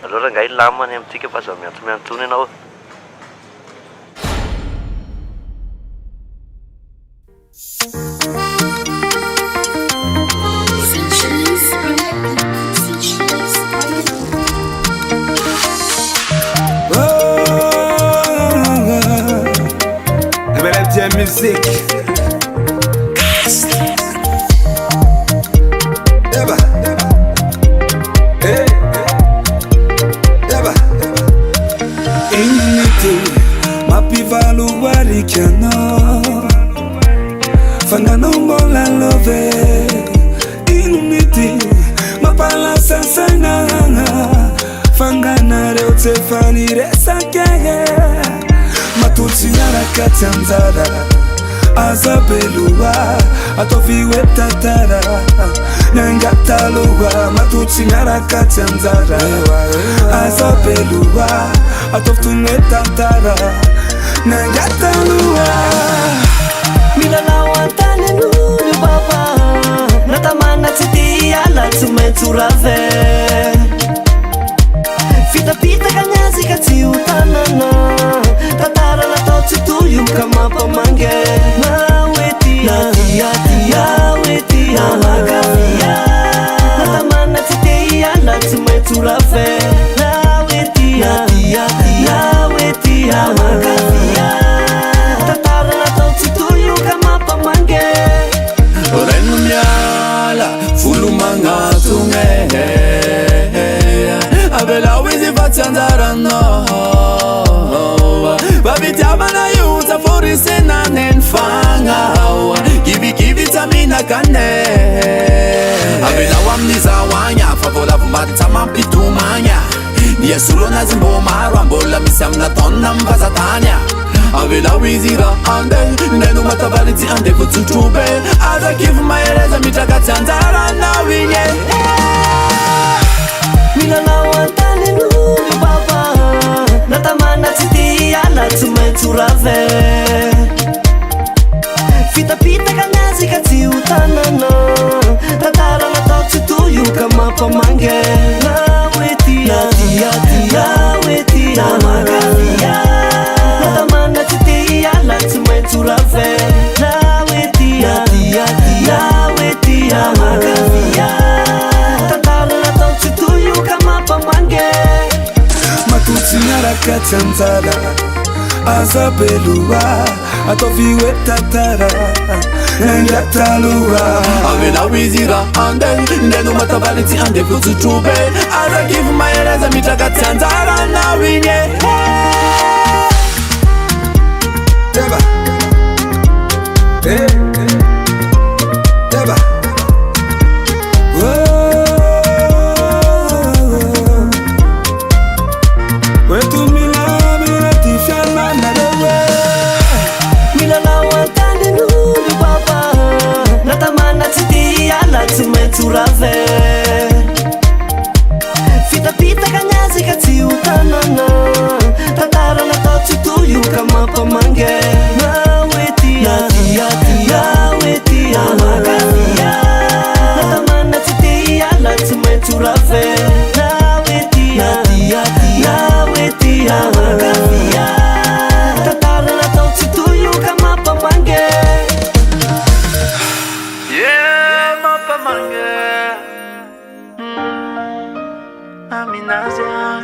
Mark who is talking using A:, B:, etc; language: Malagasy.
A: Alô rangahy lamany amintsika fa zaho miantsony ianao.
B: Musique. Eba. Eba. Initi mapivalu warikana Fangano mola love Initi mapala sasana Fangana reo tefani resake Matutsi narakati anzara Azabelua atofiwe tatara Nangatalua matutsi narakati anzara Azabelua atoftuwe tatara Nangatalua
C: Milalawan tane nuri baba Natamana titi ala tumeturave Fita-pita kanyazi kati utanana Tatara na tochi tuyum kama pamange Nawetia, nawetia magavia Natamana titi ala tumeturave Nawetia, nawetia magavia Tatara na tochi tuyum kama pamange
B: Orenu miala fulu mangatunge Abela wizi vatsanzara no Babitama na yuta forise na nenfanga Gibi tamina kane Abela wamniza wanya Favola vumbata mampitumanya Niya sulo na zimbo marwa Mbola misamna tonna mbazatanya Abela wizira ande Nenu matabaliti ande kututube Aza kifu maeleza mitakatsanzara na winye
C: Milalawan tane nuri baba Natamana titi ala tumeturave Fita-pita kanyazi kati utanana Tatara na tochi tuyu kama pamange Nawetia, nawetia magavia Natamana titi ala tumeturave Nawetia, nawetia magavia
B: Matutsi narakati anzara Azabelua atofiwe tatara Nangatalua Abela wizira ande Nenu matabaliti ande kututube Aza kifu maeleza mitakati anzara na winye Eba. Eba.
C: Milalawan tane nuri baba Natamana titi ala tumeturave Fita-pita kanyazi kati utanana Tatara na tochi tuyu kama pamange Nawetia, nawetia magavia Natamana titi ala tumeturave Nawetia, nawetia magavia Tatara na tochi tuyu kama pamange
A: Yeah, mapamange Aminazia